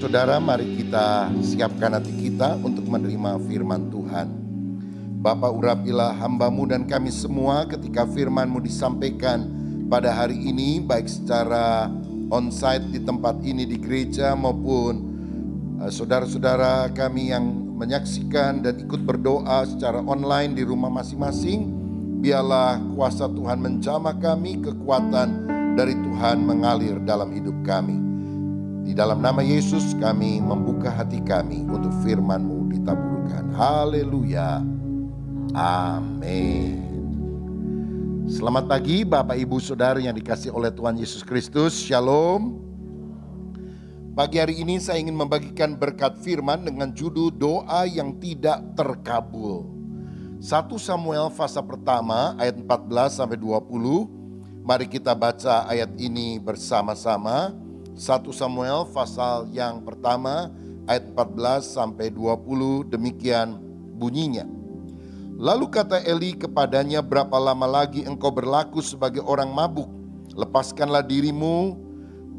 Saudara, mari kita siapkan hati kita untuk menerima firman Tuhan. Bapa, urapilah hamba-Mu dan kami semua ketika firman-Mu disampaikan pada hari ini, baik secara onsite di tempat ini di gereja maupun saudara-saudara kami yang menyaksikan dan ikut berdoa secara online di rumah masing-masing. Biarlah kuasa Tuhan menjamah kami, kekuatan dari Tuhan mengalir dalam hidup kami. Di dalam nama Yesus kami membuka hati kami untuk firman-Mu ditaburkan. Haleluya. Amin. Selamat pagi Bapak Ibu Saudara yang dikasihi oleh Tuhan Yesus Kristus. Shalom. Pagi hari ini saya ingin membagikan berkat firman dengan judul doa yang tidak terkabul. 1 Samuel pasal pertama ayat 14 sampai 20. Mari kita baca ayat ini bersama-sama. 1 Samuel pasal yang pertama ayat 14 sampai 20, demikian bunyinya. Lalu kata Eli kepadanya, berapa lama lagi engkau berlaku sebagai orang mabuk? Lepaskanlah dirimu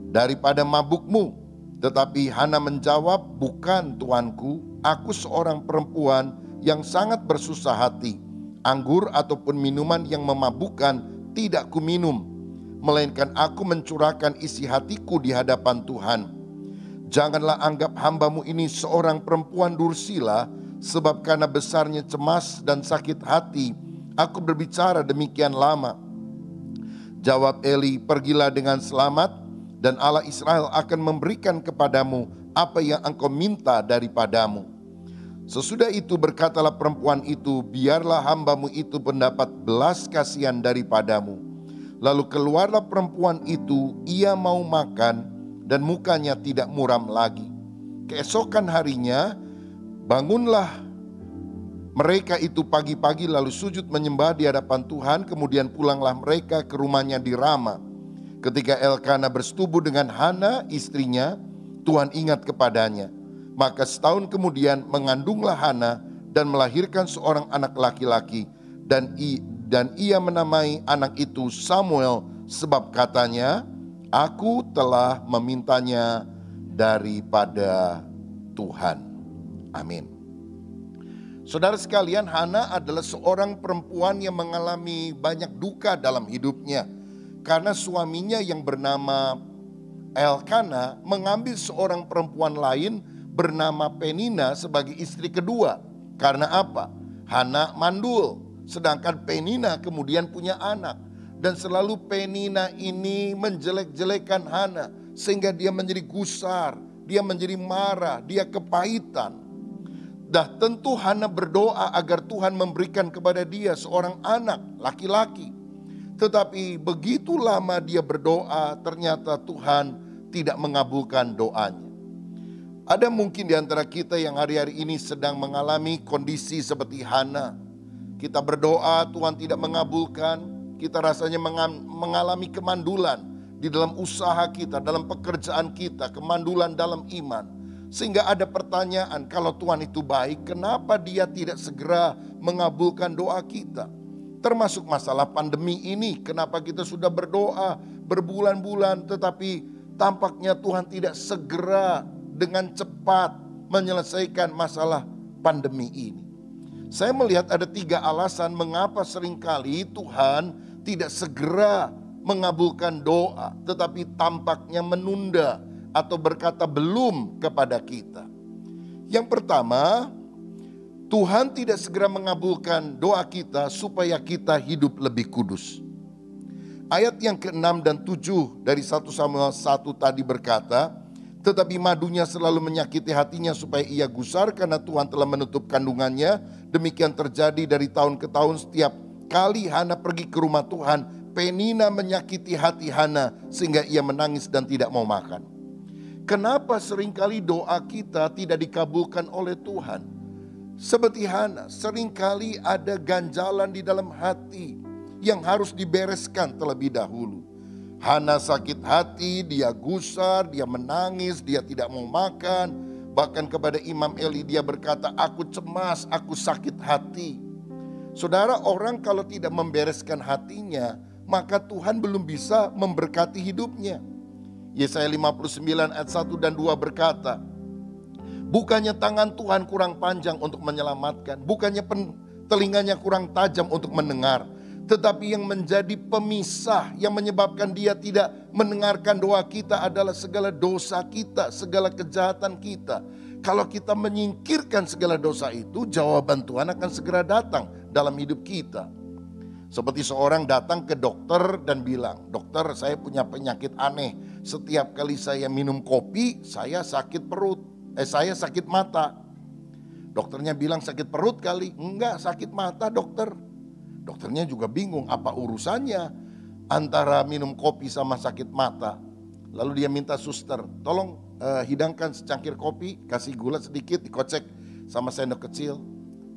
daripada mabukmu. Tetapi Hana menjawab, bukan tuanku, aku seorang perempuan yang sangat bersusah hati. Anggur ataupun minuman yang memabukkan tidak kuminum, melainkan aku mencurahkan isi hatiku di hadapan Tuhan. Janganlah anggap hamba-Mu ini seorang perempuan dursila, sebab karena besarnya cemas dan sakit hati, aku berbicara demikian lama. Jawab Eli, pergilah dengan selamat, dan Allah Israel akan memberikan kepadamu apa yang engkau minta daripadamu. Sesudah itu berkatalah perempuan itu, biarlah hamba-Mu itu mendapat belas kasihan daripadamu. Lalu keluarlah perempuan itu, ia mau makan dan mukanya tidak muram lagi. Keesokan harinya bangunlah mereka itu pagi-pagi lalu sujud menyembah di hadapan Tuhan. Kemudian pulanglah mereka ke rumahnya di Rama. Ketika Elkana bersetubuh dengan Hana istrinya, Tuhan ingat kepadanya. Maka setahun kemudian mengandunglah Hana dan melahirkan seorang anak laki-laki. Dan ia menamai anak itu Samuel, sebab katanya, aku telah memintanya daripada Tuhan. Amin. Saudara sekalian, Hana adalah seorang perempuan yang mengalami banyak duka dalam hidupnya. Karena suaminya yang bernama Elkana mengambil seorang perempuan lain bernama Penina sebagai istri kedua. Karena apa? Hana mandul. Sedangkan Penina kemudian punya anak. Dan selalu Penina ini menjelek-jelekan Hana. Sehingga dia menjadi gusar, dia menjadi marah, dia kepahitan. Dah tentu Hana berdoa agar Tuhan memberikan kepada dia seorang anak laki-laki. Tetapi begitu lama dia berdoa, ternyata Tuhan tidak mengabulkan doanya. Ada mungkin di antara kita yang hari-hari ini sedang mengalami kondisi seperti Hana. Kita berdoa, Tuhan tidak mengabulkan. Kita rasanya mengalami kemandulan di dalam usaha kita, dalam pekerjaan kita, kemandulan dalam iman. Sehingga ada pertanyaan, kalau Tuhan itu baik, kenapa Dia tidak segera mengabulkan doa kita? Termasuk masalah pandemi ini, kenapa kita sudah berdoa berbulan-bulan, tetapi tampaknya Tuhan tidak segera dengan cepat menyelesaikan masalah pandemi ini. Saya melihat ada 3 alasan mengapa seringkali Tuhan tidak segera mengabulkan doa, tetapi tampaknya menunda atau berkata belum kepada kita. Yang pertama, Tuhan tidak segera mengabulkan doa kita supaya kita hidup lebih kudus. Ayat yang ke-6 dan 7 dari 1 Samuel 1 tadi berkata, tetapi madunya selalu menyakiti hatinya supaya ia gusar karena Tuhan telah menutup kandungannya. Demikian terjadi dari tahun ke tahun. Setiap kali Hana pergi ke rumah Tuhan, Penina menyakiti hati Hana sehingga ia menangis dan tidak mau makan. Kenapa seringkali doa kita tidak dikabulkan oleh Tuhan? Seperti Hana, seringkali ada ganjalan di dalam hati yang harus dibereskan terlebih dahulu. Hana sakit hati, dia gusar, dia menangis, dia tidak mau makan. Bahkan kepada Imam Eli dia berkata, aku cemas, aku sakit hati. Saudara, orang kalau tidak membereskan hatinya, maka Tuhan belum bisa memberkati hidupnya. Yesaya 59 ayat 1 dan 2 berkata, Bukannya tangan Tuhan kurang panjang untuk menyelamatkan, bukannya telinganya kurang tajam untuk mendengar, tetapi yang menjadi pemisah, yang menyebabkan dia tidak mendengarkan doa kita adalah segala dosa kita, segala kejahatan kita. Kalau kita menyingkirkan segala dosa itu, jawaban Tuhan akan segera datang dalam hidup kita. Seperti seorang datang ke dokter dan bilang, dokter, saya punya penyakit aneh. Setiap kali saya minum kopi, saya sakit perut. Saya sakit mata. Dokternya bilang sakit perut kali. Enggak, sakit mata dokter. Dokternya juga bingung apa urusannya antara minum kopi sama sakit mata. Lalu dia minta suster, tolong hidangkan secangkir kopi, kasih gula sedikit, dikocek sama sendok kecil.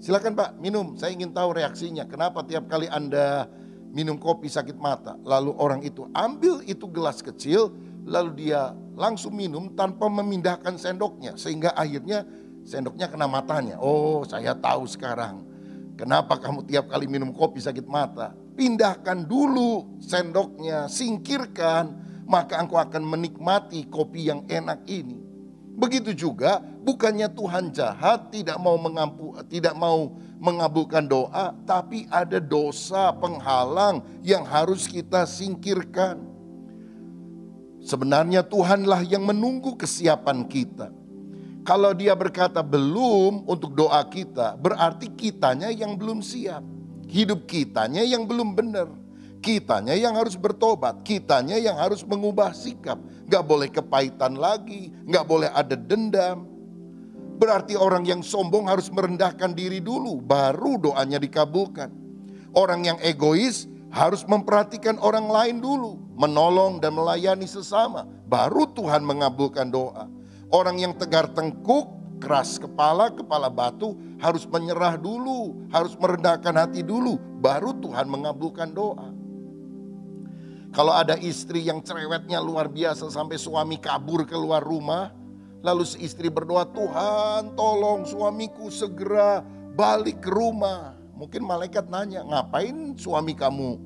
Silakan Pak, minum. Saya ingin tahu reaksinya. Kenapa tiap kali Anda minum kopi sakit mata? Lalu orang itu ambil itu gelas kecil, lalu dia langsung minum tanpa memindahkan sendoknya. Sehingga akhirnya sendoknya kena matanya. Oh, saya tahu sekarang. Kenapa kamu tiap kali minum kopi sakit mata? Pindahkan dulu sendoknya, singkirkan. Maka engkau akan menikmati kopi yang enak ini. Begitu juga, bukannya Tuhan jahat, tidak mau mengabulkan doa, tapi ada dosa penghalang yang harus kita singkirkan. Sebenarnya Tuhanlah yang menunggu kesiapan kita. Kalau Dia berkata belum untuk doa kita, berarti kitanya yang belum siap. Hidup kitanya yang belum benar. Kitanya yang harus bertobat, kitanya yang harus mengubah sikap. Gak boleh kepahitan lagi, gak boleh ada dendam. Berarti orang yang sombong harus merendahkan diri dulu, baru doanya dikabulkan. Orang yang egois harus memperhatikan orang lain dulu, menolong dan melayani sesama, baru Tuhan mengabulkan doa. Orang yang tegar tengkuk, keras kepala batu, harus menyerah dulu, harus merendahkan hati dulu, baru Tuhan mengabulkan doa. Kalau ada istri yang cerewetnya luar biasa sampai suami kabur keluar rumah, lalu si istri berdoa, Tuhan tolong suamiku segera balik ke rumah. Mungkin malaikat nanya, ngapain suami kamu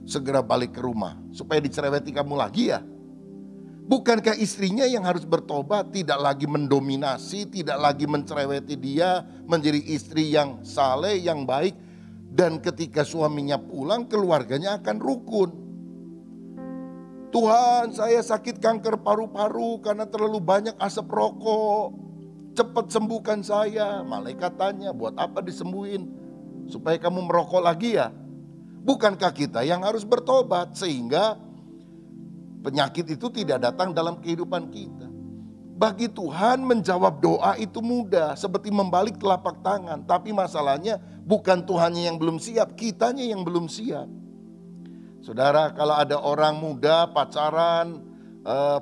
segera balik ke rumah? Supaya dicereweti kamu lagi ya? Bukankah istrinya yang harus bertobat, tidak lagi mendominasi, tidak lagi mencereweti dia, menjadi istri yang saleh, yang baik. Dan ketika suaminya pulang, keluarganya akan rukun. Tuhan, saya sakit kanker paru-paru karena terlalu banyak asap rokok. Cepat sembuhkan saya. Malaikat tanya, buat apa disembuhin? Supaya kamu merokok lagi ya? Bukankah kita yang harus bertobat sehingga penyakit itu tidak datang dalam kehidupan kita? Bagi Tuhan menjawab doa itu mudah, seperti membalik telapak tangan. Tapi masalahnya bukan Tuhannya yang belum siap, kitanya yang belum siap. Saudara, kalau ada orang muda pacaran,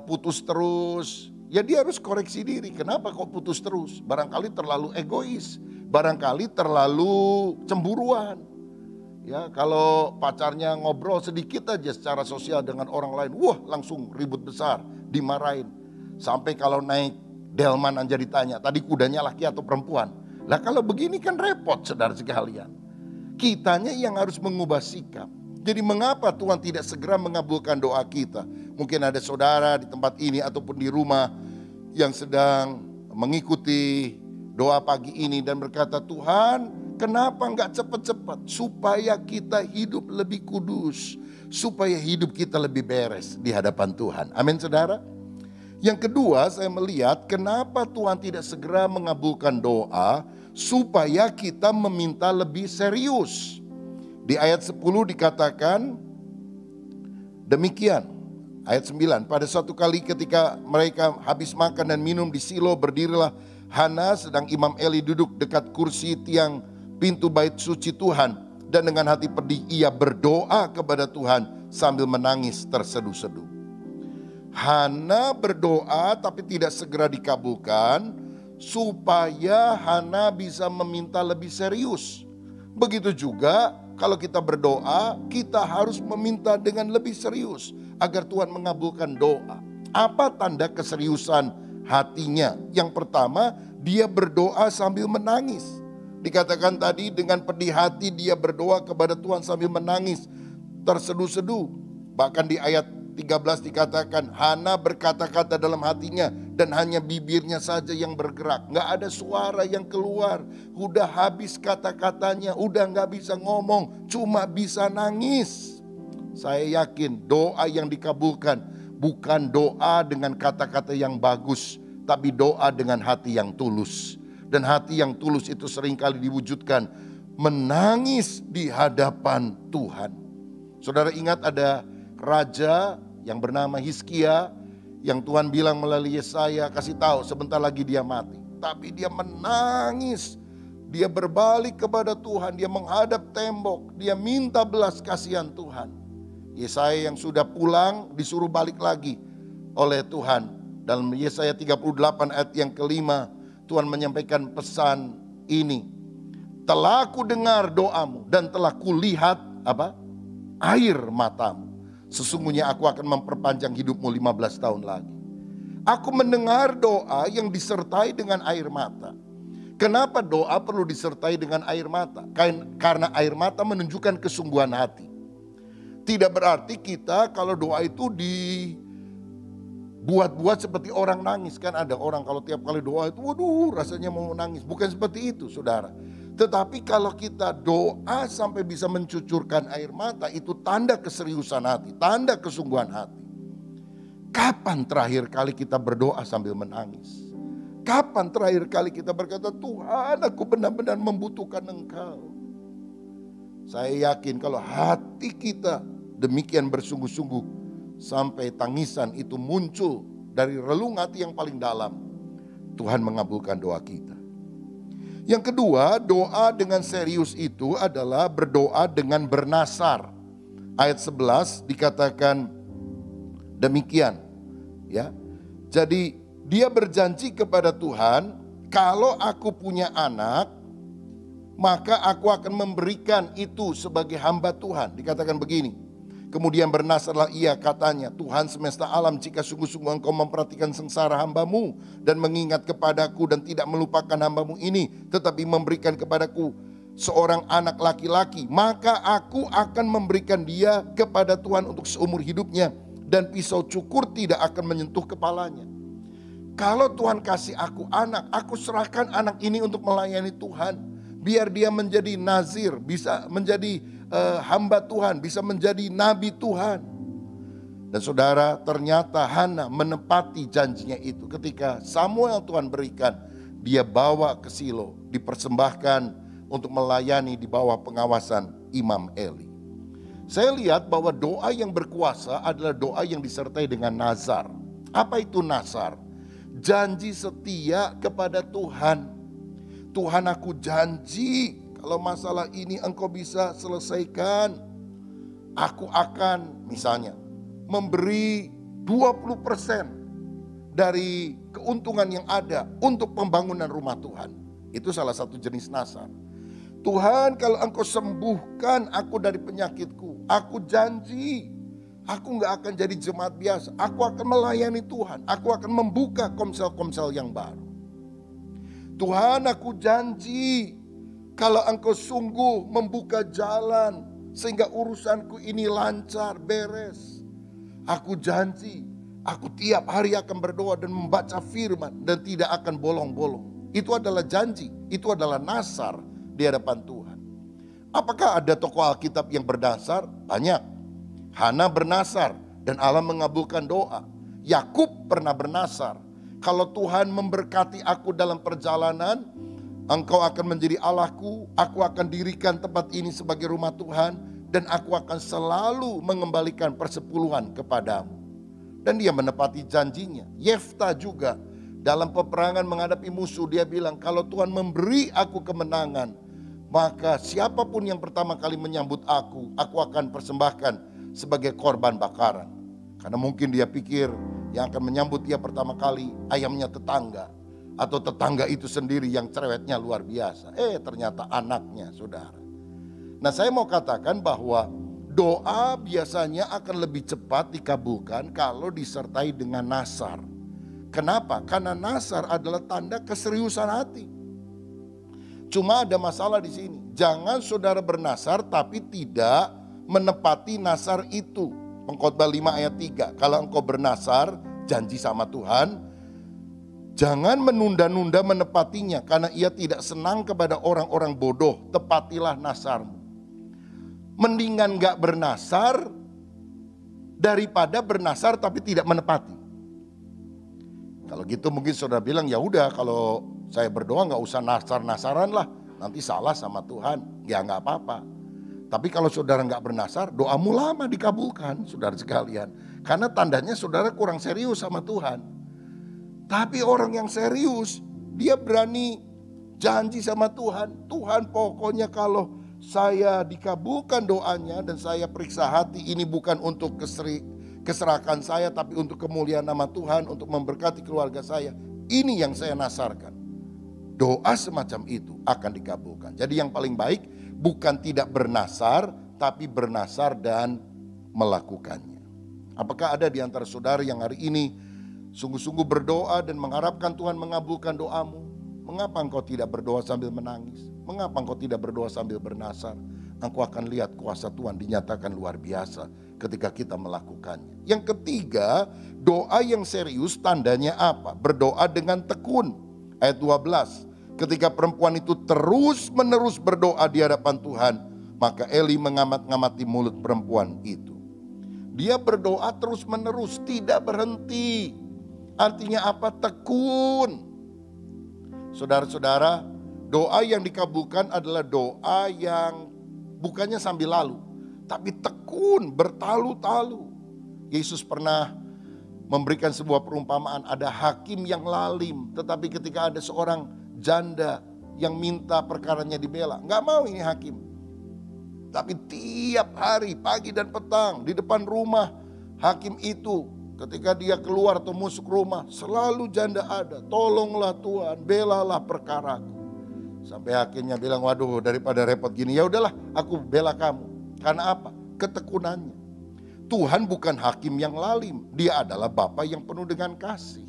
putus terus, ya dia harus koreksi diri. Kenapa kok putus terus? Barangkali terlalu egois, barangkali terlalu cemburuan. Ya, kalau pacarnya ngobrol sedikit aja secara sosial dengan orang lain, wah langsung ribut besar, dimarahin. Sampai kalau naik delman aja ditanya, tadi kudanya laki atau perempuan? Lah kalau begini kan repot saudara sekalian. Kitanya yang harus mengubah sikap. Jadi mengapa Tuhan tidak segera mengabulkan doa kita? Mungkin ada saudara di tempat ini ataupun di rumah yang sedang mengikuti doa pagi ini dan berkata, Tuhan kenapa enggak cepat-cepat? Supaya kita hidup lebih kudus. Supaya hidup kita lebih beres di hadapan Tuhan. Amin saudara. Yang kedua saya melihat kenapa Tuhan tidak segera mengabulkan doa. Supaya kita meminta lebih serius. Di ayat 10 dikatakan demikian. Ayat 9, pada suatu kali ketika mereka habis makan dan minum di Silo, berdirilah Hana sedang Imam Eli duduk dekat kursi tiang pintu bait suci Tuhan. Dan dengan hati pedih ia berdoa kepada Tuhan sambil menangis terseduh-seduh. Hana berdoa tapi tidak segera dikabulkan supaya Hana bisa meminta lebih serius. Begitu juga kalau kita berdoa, kita harus meminta dengan lebih serius agar Tuhan mengabulkan doa. Apa tanda keseriusan hatinya? Yang pertama, dia berdoa sambil menangis. Dikatakan tadi dengan pedih hati dia berdoa kepada Tuhan sambil menangis, terseduh-seduh. Bahkan di ayat 13 dikatakan, Hana berkata-kata dalam hatinya dan hanya bibirnya saja yang bergerak. Nggak ada suara yang keluar. Udah habis kata-katanya, udah nggak bisa ngomong, cuma bisa nangis. Saya yakin doa yang dikabulkan bukan doa dengan kata-kata yang bagus, tapi doa dengan hati yang tulus. Dan hati yang tulus itu seringkali diwujudkan menangis di hadapan Tuhan. Saudara ingat ada raja yang bernama Hizkia yang Tuhan bilang melalui Yesaya, kasih tahu sebentar lagi dia mati. Tapi dia menangis, dia berbalik kepada Tuhan, dia menghadap tembok, dia minta belas kasihan Tuhan. Yesaya yang sudah pulang disuruh balik lagi oleh Tuhan. Dalam Yesaya 38 ayat yang kelima, Tuhan menyampaikan pesan ini. Telah ku dengar doamu dan telah kulihat air matamu. Sesungguhnya aku akan memperpanjang hidupmu 15 tahun lagi. Aku mendengar doa yang disertai dengan air mata. Kenapa doa perlu disertai dengan air mata? Karena air mata menunjukkan kesungguhan hati. Tidak berarti kita kalau doa itu dibuat-buat seperti orang nangis. Kan ada orang kalau tiap kali doa itu waduh rasanya mau nangis. Bukan seperti itu saudara. Tetapi kalau kita doa sampai bisa mencucurkan air mata, itu tanda keseriusan hati, tanda kesungguhan hati. Kapan terakhir kali kita berdoa sambil menangis? Kapan terakhir kali kita berkata, Tuhan aku benar-benar membutuhkan Engkau. Saya yakin kalau hati kita demikian bersungguh-sungguh, sampai tangisan itu muncul dari relung hati yang paling dalam, Tuhan mengabulkan doa kita. Yang kedua, doa dengan serius itu adalah berdoa dengan bernasar. Ayat 11 dikatakan demikian, ya. Jadi dia berjanji kepada Tuhan, kalau aku punya anak, maka aku akan memberikan itu sebagai hamba Tuhan. Dikatakan begini. Kemudian bernasarlah ia, katanya, Tuhan semesta alam, jika sungguh-sungguh Engkau memperhatikan sengsara hamba-Mu dan mengingat kepadaku dan tidak melupakan hamba-Mu ini, tetapi memberikan kepadaku seorang anak laki-laki, maka aku akan memberikan dia kepada Tuhan untuk seumur hidupnya, dan pisau cukur tidak akan menyentuh kepalanya. Kalau Tuhan kasih aku anak, aku serahkan anak ini untuk melayani Tuhan. Biar dia menjadi nazir, bisa menjadi hamba Tuhan, bisa menjadi nabi Tuhan. Dan saudara, ternyata Hana menepati janjinya itu. Ketika Samuel Tuhan berikan, dia bawa ke Silo, dipersembahkan untuk melayani di bawah pengawasan Imam Eli. Saya lihat bahwa doa yang berkuasa adalah doa yang disertai dengan nazar. Apa itu nazar? Janji setia kepada Tuhan. Tuhan aku janji kalau masalah ini Engkau bisa selesaikan. Aku akan misalnya memberi 20% dari keuntungan yang ada untuk pembangunan rumah Tuhan. Itu salah satu jenis nazar. Tuhan kalau Engkau sembuhkan aku dari penyakitku, aku janji aku gak akan jadi jemaat biasa. Aku akan melayani Tuhan. Aku akan membuka komsel-komsel yang baru. Tuhan aku janji kalau Engkau sungguh membuka jalan sehingga urusanku ini lancar, beres. Aku janji, aku tiap hari akan berdoa dan membaca firman dan tidak akan bolong-bolong. Itu adalah janji, itu adalah nazar di hadapan Tuhan. Apakah ada tokoh Alkitab yang bernazar? Banyak. Hana bernazar dan Allah mengabulkan doa. Yakub pernah bernazar. Kalau Tuhan memberkati aku dalam perjalanan, Engkau akan menjadi Allahku, aku akan dirikan tempat ini sebagai rumah Tuhan, dan aku akan selalu mengembalikan persepuluhan kepadamu. Dan dia menepati janjinya. Yefta juga dalam peperangan menghadapi musuh, dia bilang kalau Tuhan memberi aku kemenangan, maka siapapun yang pertama kali menyambut aku akan persembahkan sebagai korban bakaran. Karena mungkin dia pikir yang akan menyambut dia pertama kali ayamnya tetangga. Atau tetangga itu sendiri yang cerewetnya luar biasa. Ternyata anaknya, saudara. Nah saya mau katakan bahwa doa biasanya akan lebih cepat dikabulkan kalau disertai dengan nazar. Kenapa? Karena nazar adalah tanda keseriusan hati. Cuma ada masalah di sini. Jangan saudara bernazar tapi tidak menepati nazar itu. Pengkhotbah 5 ayat 3. Kalau engkau bernasar, janji sama Tuhan, jangan menunda-nunda menepatinya, karena ia tidak senang kepada orang-orang bodoh. Tepatilah nasarmu. Mendingan gak bernasar daripada bernasar tapi tidak menepati. Kalau gitu mungkin saudara bilang, ya udah kalau saya berdoa gak usah nasar-nasaran lah, nanti salah sama Tuhan. Ya gak apa-apa. Tapi kalau saudara gak bernasar, doamu lama dikabulkan, saudara sekalian. Karena tandanya saudara kurang serius sama Tuhan. Tapi orang yang serius, dia berani janji sama Tuhan. Tuhan, pokoknya kalau saya dikabulkan doanya dan saya periksa hati, ini bukan untuk keserakahan saya, tapi untuk kemuliaan nama Tuhan, untuk memberkati keluarga saya. Ini yang saya nasarkan. Doa semacam itu akan dikabulkan. Jadi yang paling baik bukan tidak bernasar, tapi bernasar dan melakukannya. Apakah ada di antara saudara yang hari ini sungguh-sungguh berdoa dan mengharapkan Tuhan mengabulkan doamu? Mengapa engkau tidak berdoa sambil menangis? Mengapa engkau tidak berdoa sambil bernasar? Engkau akan lihat kuasa Tuhan dinyatakan luar biasa ketika kita melakukannya. Yang ketiga, doa yang serius tandanya apa? Berdoa dengan tekun. Ayat 12. Ketika perempuan itu terus-menerus berdoa di hadapan Tuhan, maka Eli mengamat-ngamati mulut perempuan itu. Dia berdoa terus-menerus, tidak berhenti. Artinya apa? Tekun. Saudara-saudara, doa yang dikabulkan adalah doa yang bukannya sambil lalu, tapi tekun, bertalu-talu. Yesus pernah memberikan sebuah perumpamaan, ada hakim yang lalim, tetapi ketika ada seorang janda yang minta perkaranya dibela, nggak mau ini hakim. Tapi tiap hari, pagi dan petang, di depan rumah hakim itu, ketika dia keluar atau masuk rumah, selalu janda ada. Tolonglah Tuhan, belalah perkaraku. Sampai hakimnya bilang, waduh daripada repot gini, ya udahlah aku bela kamu. Karena apa? Ketekunannya. Tuhan bukan hakim yang lalim, dia adalah Bapa yang penuh dengan kasih.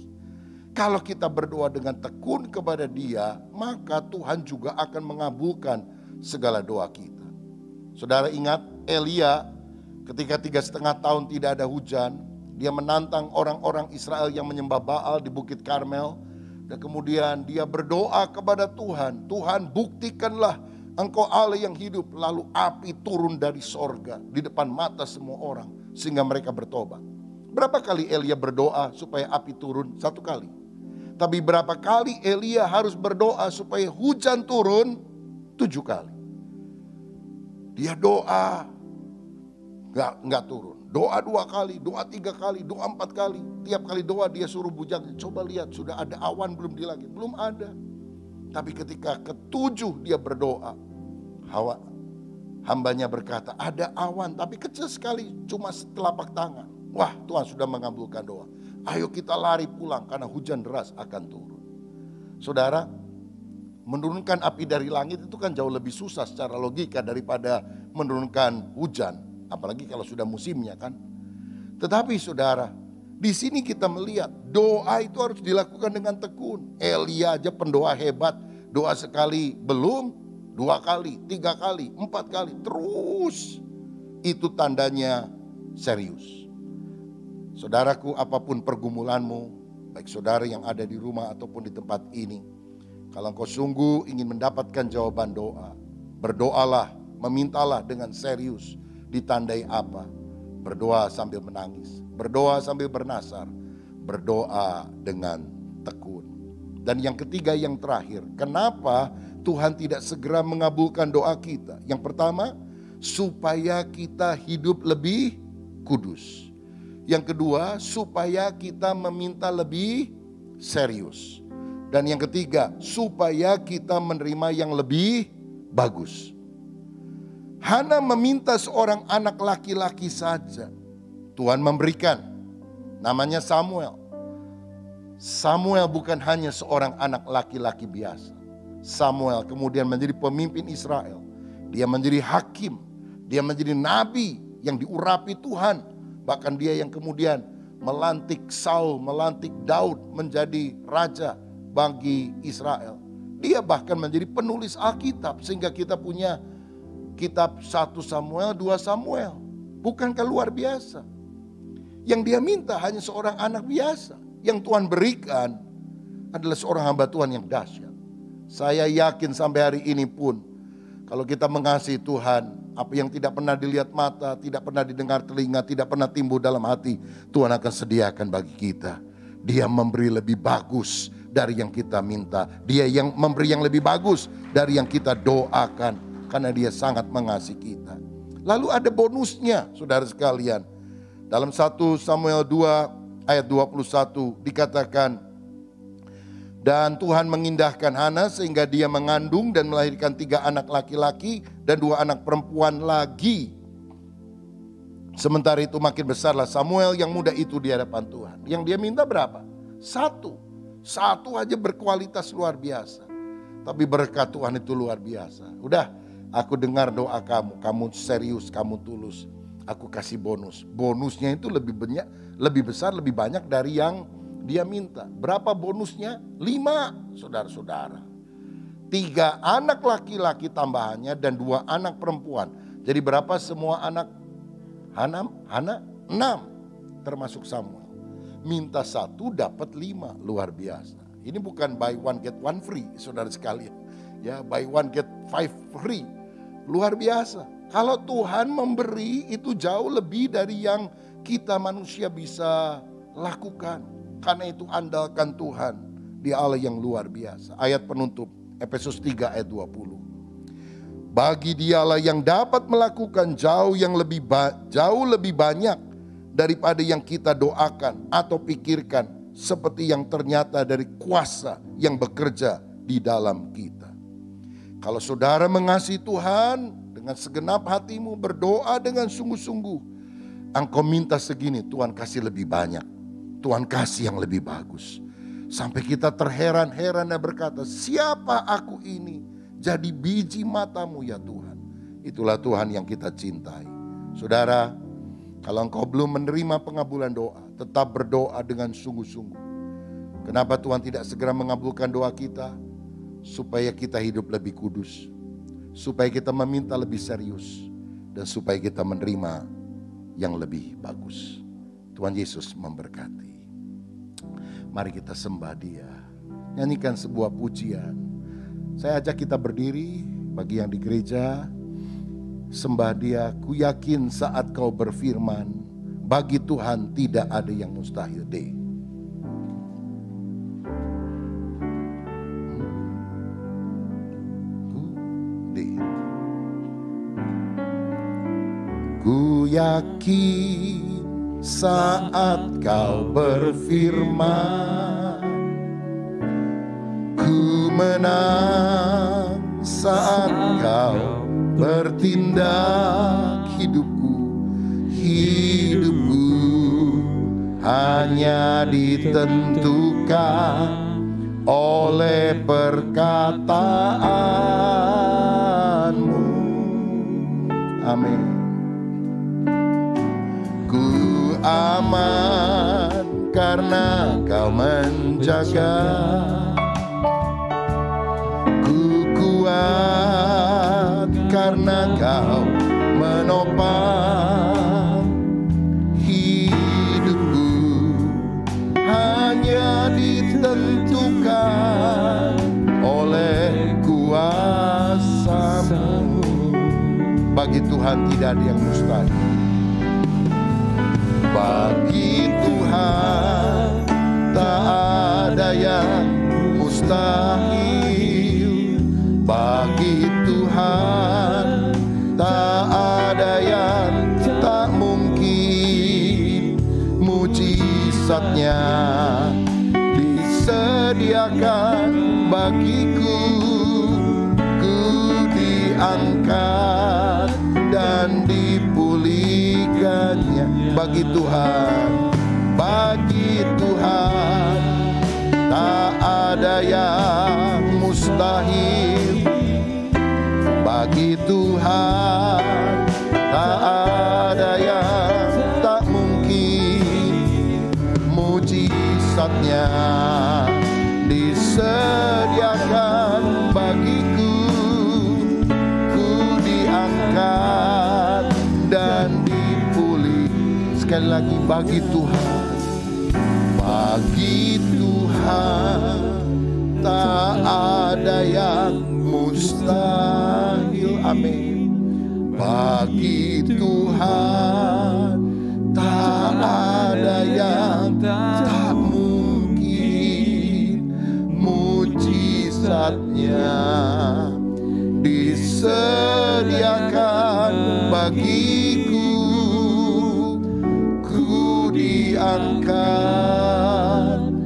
Kalau kita berdoa dengan tekun kepada Dia, maka Tuhan juga akan mengabulkan segala doa kita. Saudara ingat Elia ketika 3,5 tahun tidak ada hujan, dia menantang orang-orang Israel yang menyembah Baal di Bukit Karmel. Dan kemudian dia berdoa kepada Tuhan, Tuhan buktikanlah Engkau Allah yang hidup. Lalu api turun dari sorga di depan mata semua orang sehingga mereka bertobat. Berapa kali Elia berdoa supaya api turun? 1 kali. Tapi berapa kali Elia harus berdoa supaya hujan turun? 7 kali. Dia doa, nggak turun. Doa 2 kali, doa 3 kali, doa 4 kali. Tiap kali doa dia suruh bujangnya, coba lihat sudah ada awan belum di langit? Belum ada. Tapi ketika ke-7 dia berdoa, hambanya berkata, ada awan tapi kecil sekali, cuma setelapak tangan. Wah, Tuhan sudah mengabulkan doa. Ayo kita lari pulang karena hujan deras akan turun. Saudara, menurunkan api dari langit itu kan jauh lebih susah secara logika daripada menurunkan hujan. Apalagi kalau sudah musimnya kan. Tetapi saudara, di sini kita melihat doa itu harus dilakukan dengan tekun. Elia aja pendoa hebat. Doa sekali belum, 2 kali, 3 kali, 4 kali. Terus. Itu tandanya serius. Saudaraku, apapun pergumulanmu, baik saudara yang ada di rumah ataupun di tempat ini, kalau engkau sungguh ingin mendapatkan jawaban doa, berdoalah, memintalah dengan serius. Ditandai apa? Berdoa sambil menangis, berdoa sambil bernasar, berdoa dengan tekun. Dan yang ketiga, yang terakhir, kenapa Tuhan tidak segera mengabulkan doa kita? Yang pertama, supaya kita hidup lebih kudus. Yang kedua, supaya kita meminta lebih serius. Dan yang ketiga, supaya kita menerima yang lebih bagus. Hana meminta seorang anak laki-laki saja. Tuhan memberikan, namanya Samuel. Samuel bukan hanya seorang anak laki-laki biasa. Samuel kemudian menjadi pemimpin Israel. Dia menjadi hakim. Dia menjadi nabi yang diurapi Tuhan. Bahkan dia yang kemudian melantik Saul, melantik Daud menjadi raja bagi Israel. Dia bahkan menjadi penulis Alkitab sehingga kita punya kitab 1 Samuel, 2 Samuel. Bukankah luar biasa? Yang dia minta hanya seorang anak biasa. Yang Tuhan berikan adalah seorang hamba Tuhan yang dahsyat. Saya yakin sampai hari ini pun, kalau kita mengasihi Tuhan, apa yang tidak pernah dilihat mata, tidak pernah didengar telinga, tidak pernah timbul dalam hati, Tuhan akan sediakan bagi kita. Dia memberi lebih bagus dari yang kita minta. Dia yang memberi yang lebih bagus dari yang kita doakan. Karena dia sangat mengasihi kita. Lalu ada bonusnya, saudara sekalian. Dalam 1 Samuel 2 ayat 21 dikatakan, dan Tuhan mengindahkan Hana sehingga dia mengandung dan melahirkan 3 anak laki-laki dan 2 anak perempuan lagi. Sementara itu makin besarlah Samuel yang muda itu di hadapan Tuhan. Yang dia minta berapa? 1. 1 aja berkualitas luar biasa. Tapi berkat Tuhan itu luar biasa. Udah, aku dengar doa kamu. Kamu serius, kamu tulus. Aku kasih bonus. Bonusnya itu lebih banyak, lebih besar, lebih banyak dari yang dia minta. Berapa bonusnya? 5, saudara-saudara. 3 anak laki-laki tambahannya dan 2 anak perempuan. Jadi berapa semua anak Hana? 6, termasuk Samuel. Minta 1 dapat 5, luar biasa. Ini bukan buy one get one free, saudara sekalian. Ya, buy one get 5 free. Luar biasa. Kalau Tuhan memberi itu jauh lebih dari yang kita manusia bisa lakukan. Karena itu andalkan Tuhan, Dia Allah yang luar biasa. Ayat penutup Efesus 3 ayat 20. Bagi Dialah yang dapat melakukan jauh lebih banyak daripada yang kita doakan atau pikirkan, seperti yang ternyata dari kuasa yang bekerja di dalam kita. Kalau saudara mengasihi Tuhan dengan segenap hatimu, berdoa dengan sungguh-sungguh, engkau minta segini, Tuhan kasih lebih banyak. Tuhan kasih yang lebih bagus. Sampai kita terheran-heran dan berkata, siapa aku ini? Jadi biji matamu ya Tuhan. Itulah Tuhan yang kita cintai. Saudara, kalau engkau belum menerima pengabulan doa, tetap berdoa dengan sungguh-sungguh. Kenapa Tuhan tidak segera mengabulkan doa kita? Supaya kita hidup lebih kudus. Supaya kita meminta lebih serius. Dan supaya kita menerima yang lebih bagus. Tuhan Yesus memberkati. Mari kita sembah Dia. Nyanyikan sebuah pujian. Saya ajak kita berdiri bagi yang di gereja. Sembah Dia. Ku yakin saat kau berfirman, bagi Tuhan tidak ada yang mustahil. D. Ku yakin saat kau berfirman, ku menang saat kau bertindak. Hidupku hanya ditentukan oleh perkataanmu. Amin. Aman karena kau menjaga, ku kuat karena kau menopang. Hidupku hanya ditentukan oleh kuasa-Mu. Bagi Tuhan tidak ada yang mustahil. Bagi Tuhan tak ada yang mustahil. Bagi Tuhan tak ada yang tak mungkin. Mujizatnya disediakan bagiku. Ku diangkat dan dipulihkannya. Bagi Tuhan tak ada yang mustahil. Bagi Tuhan tak ada yang tak mungkin. Mujizatnya disediakan bagiku. Ku diangkat dan dipulih. Sekali sekali lagi. Bagi Tuhan, bagi Tuhan tak ada yang mustahil. Amin. Bagi Tuhan tak ada yang tak mungkin. Mujizatnya disediakan bagiku, ku diangkat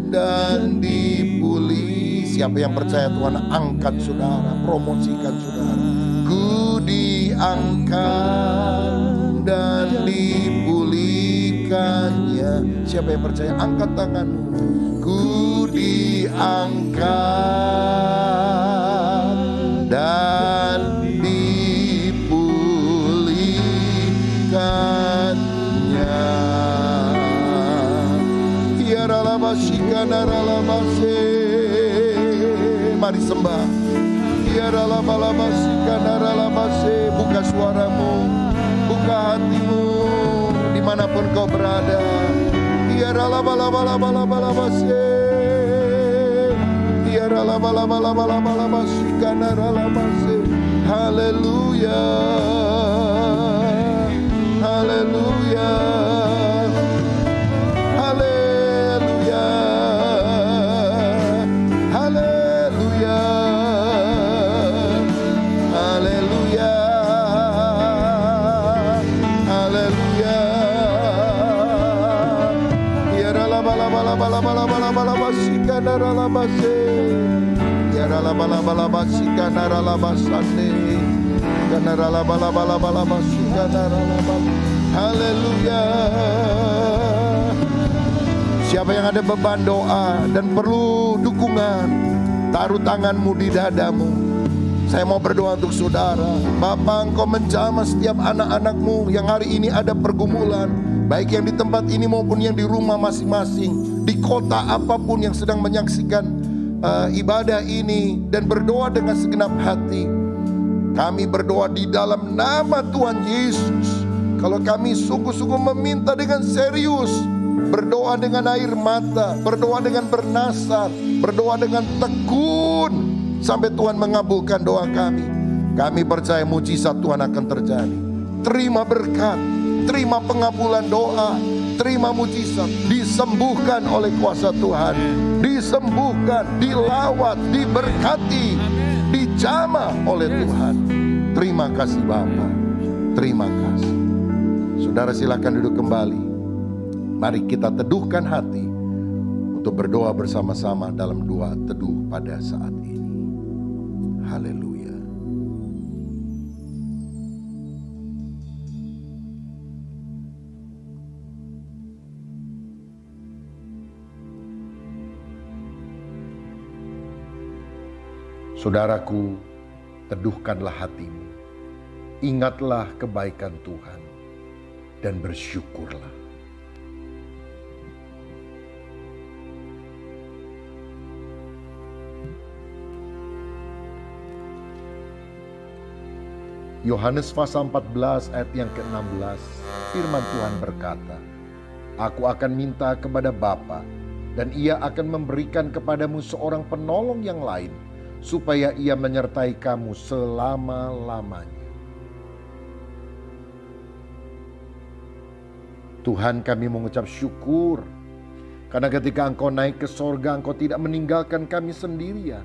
dan dipulih. Siapa yang percaya Tuhan angkat saudara, promosikan saudara. Ku diangkat dan dipulihkannya. Siapa yang percaya angkat tanganmu. Ku diangkat dan dipulihkannya. Ya ralabasikanalalabase. Mari sembah. Ya ralabalabasikanaralabase. Buka suaramu, buka hatimu dimanapun kau berada. Ya ralabalabalabalabase. Ya ralabalabalabalabasikanaralabase. Haleluya, haleluya, haleluya, haleluya, haleluya, haleluya. Ya ralabalabalabalabalabalabasikanaralabase. Ya ralabalabalabalabasikanaralabasane. Haleluya. Siapa yang ada beban doa dan perlu dukungan, taruh tanganmu di dadamu. Saya mau berdoa untuk saudara. Bapa, Engkau menjamah setiap anak-anakmu yang hari ini ada pergumulan, baik yang di tempat ini maupun yang di rumah masing-masing, di kota apapun yang sedang menyaksikan ibadah ini, dan berdoa dengan segenap hati. Kami berdoa di dalam nama Tuhan Yesus. Kalau kami sungguh-sungguh meminta dengan serius, berdoa dengan air mata, berdoa dengan bernasar, berdoa dengan tekun, sampai Tuhan mengabulkan doa kami. Kami percaya mujizat Tuhan akan terjadi. Terima berkat, terima pengabulan doa, terima mujizat. Disembuhkan oleh kuasa Tuhan, disembuhkan, dilawat, diberkati, dijamah oleh Tuhan. Terima kasih Bapa, terima kasih. Saudara silakan duduk kembali. Mari kita teduhkan hati untuk berdoa bersama-sama dalam doa teduh pada saat ini. Haleluya. Saudaraku, teduhkanlah hatimu. Ingatlah kebaikan Tuhan dan bersyukurlah. Yohanes pasal 14 ayat yang ke-16, firman Tuhan berkata, Aku akan minta kepada Bapa, dan Ia akan memberikan kepadamu seorang penolong yang lain, supaya Ia menyertai kamu selama-lamanya. Tuhan, kami mengucap syukur, karena ketika Engkau naik ke sorga, Engkau tidak meninggalkan kami sendirian.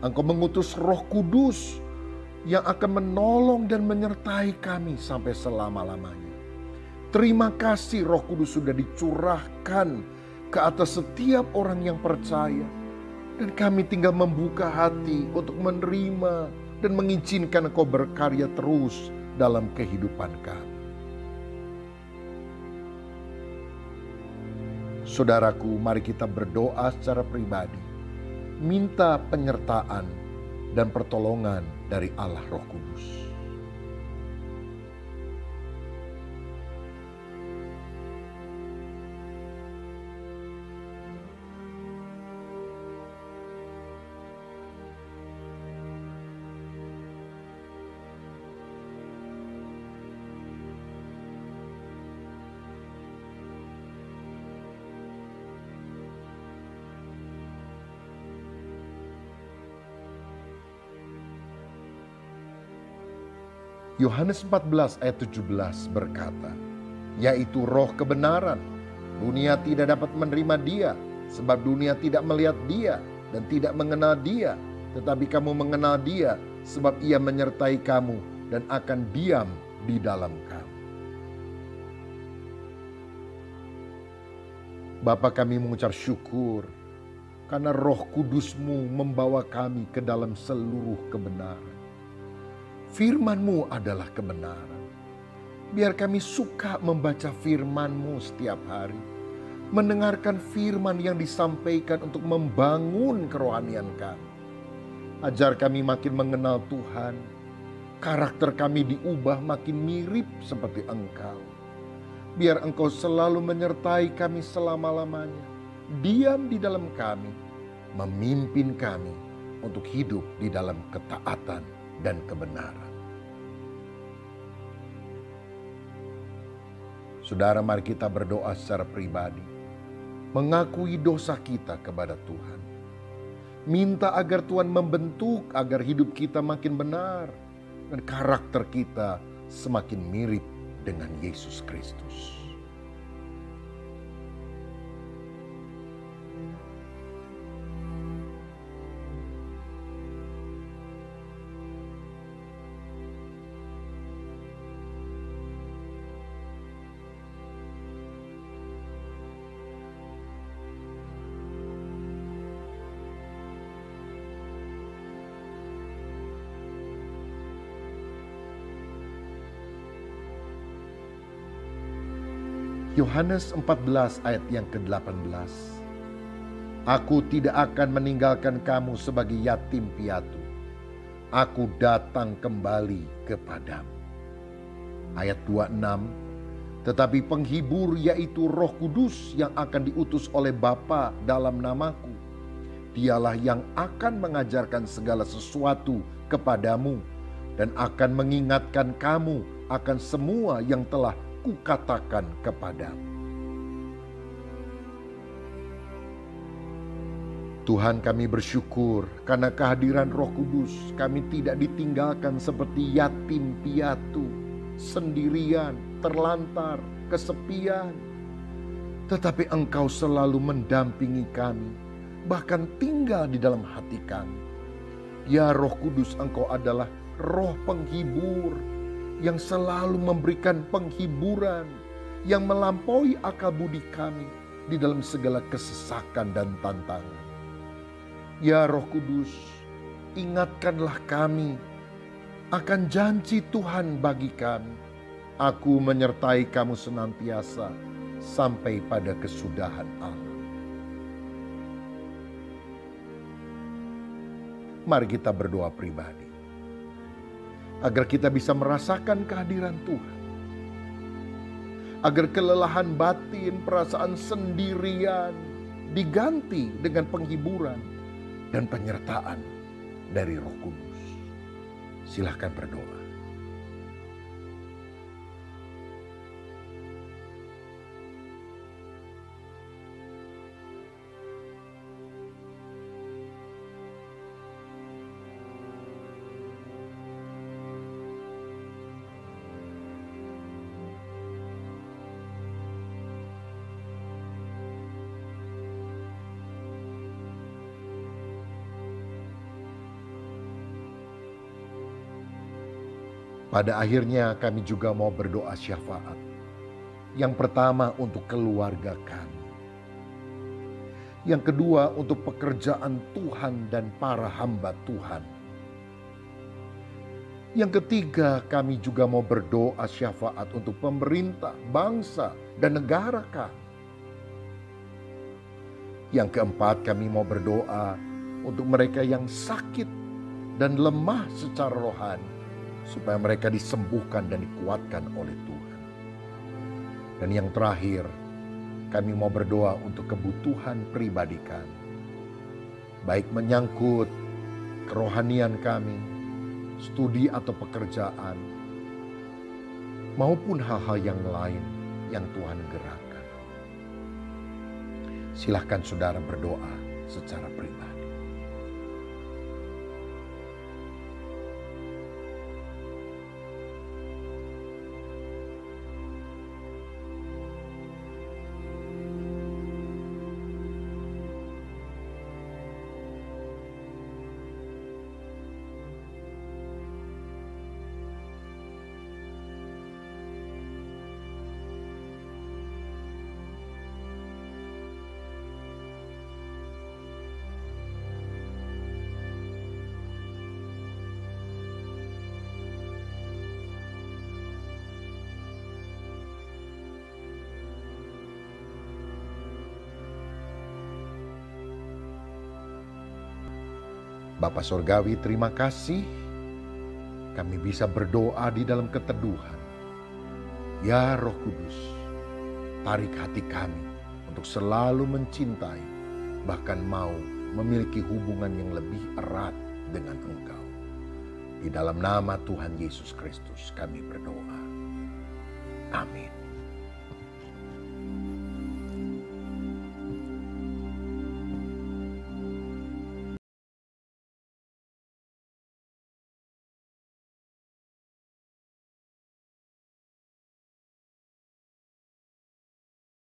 Engkau mengutus Roh Kudus yang akan menolong dan menyertai kami sampai selama-lamanya. Terima kasih Roh Kudus sudah dicurahkan ke atas setiap orang yang percaya. Dan kami tinggal membuka hati untuk menerima dan mengizinkan Engkau berkarya terus dalam kehidupan kami. Saudaraku, mari kita berdoa secara pribadi. Minta penyertaan dan pertolongan dari Allah Roh Kudus. Yohanes 14 ayat 17 berkata, yaitu roh kebenaran. Dunia tidak dapat menerima dia, sebab dunia tidak melihat dia dan tidak mengenal dia. Tetapi kamu mengenal dia, sebab ia menyertai kamu dan akan diam di dalam kamu. Bapa, kami mengucap syukur karena Roh Kudus-Mu membawa kami ke dalam seluruh kebenaran. Firman-Mu adalah kebenaran. Biar kami suka membaca firman-Mu setiap hari. Mendengarkan firman yang disampaikan untuk membangun kerohanian kami. Ajar kami makin mengenal Tuhan. Karakter kami diubah makin mirip seperti Engkau. Biar Engkau selalu menyertai kami selama-lamanya. Diam di dalam kami, memimpin kami untuk hidup di dalam ketaatan dan kebenaran. Saudara, mari kita berdoa secara pribadi. Mengakui dosa kita kepada Tuhan. Minta agar Tuhan membentuk agar hidup kita makin benar. Dan karakter kita semakin mirip dengan Yesus Kristus. Yohanes 14 ayat yang ke-18. Aku tidak akan meninggalkan kamu sebagai yatim piatu. Aku datang kembali kepadamu. Ayat 26. Tetapi penghibur yaitu Roh Kudus yang akan diutus oleh Bapa dalam namaku. Dialah yang akan mengajarkan segala sesuatu kepadamu dan akan mengingatkan kamu akan semua yang telah Kukatakan kepadamu. Tuhan, kami bersyukur karena kehadiran Roh Kudus. Kami tidak ditinggalkan seperti yatim piatu, sendirian, terlantar, kesepian. Tetapi Engkau selalu mendampingi kami, bahkan tinggal di dalam hati kami. Ya Roh Kudus, Engkau adalah Roh penghibur, yang selalu memberikan penghiburan yang melampaui akal budi kami di dalam segala kesesakan dan tantangan. Ya Roh Kudus, ingatkanlah kami akan janji Tuhan bagi kami. Aku menyertai kamu senantiasa sampai pada kesudahan alam. Mari kita berdoa pribadi. Agar kita bisa merasakan kehadiran Tuhan. Agar kelelahan batin, perasaan sendirian diganti dengan penghiburan dan penyertaan dari Roh Kudus. Silakan berdoa. Pada akhirnya kami juga mau berdoa syafaat. Yang pertama untuk keluarga kami. Yang kedua untuk pekerjaan Tuhan dan para hamba Tuhan. Yang ketiga kami juga mau berdoa syafaat untuk pemerintah, bangsa dan negara kami. Yang keempat kami mau berdoa untuk mereka yang sakit dan lemah secara rohani. Supaya mereka disembuhkan dan dikuatkan oleh Tuhan. Dan yang terakhir, kami mau berdoa untuk kebutuhan pribadi kami. Baik menyangkut kerohanian kami, studi atau pekerjaan, maupun hal-hal yang lain yang Tuhan gerakkan. Silahkan saudara berdoa secara pribadi. Bapa Sorgawi, terima kasih kami bisa berdoa di dalam keteduhan. Ya Roh Kudus, tarik hati kami untuk selalu mencintai, bahkan mau memiliki hubungan yang lebih erat dengan Engkau. Di dalam nama Tuhan Yesus Kristus kami berdoa. Amin.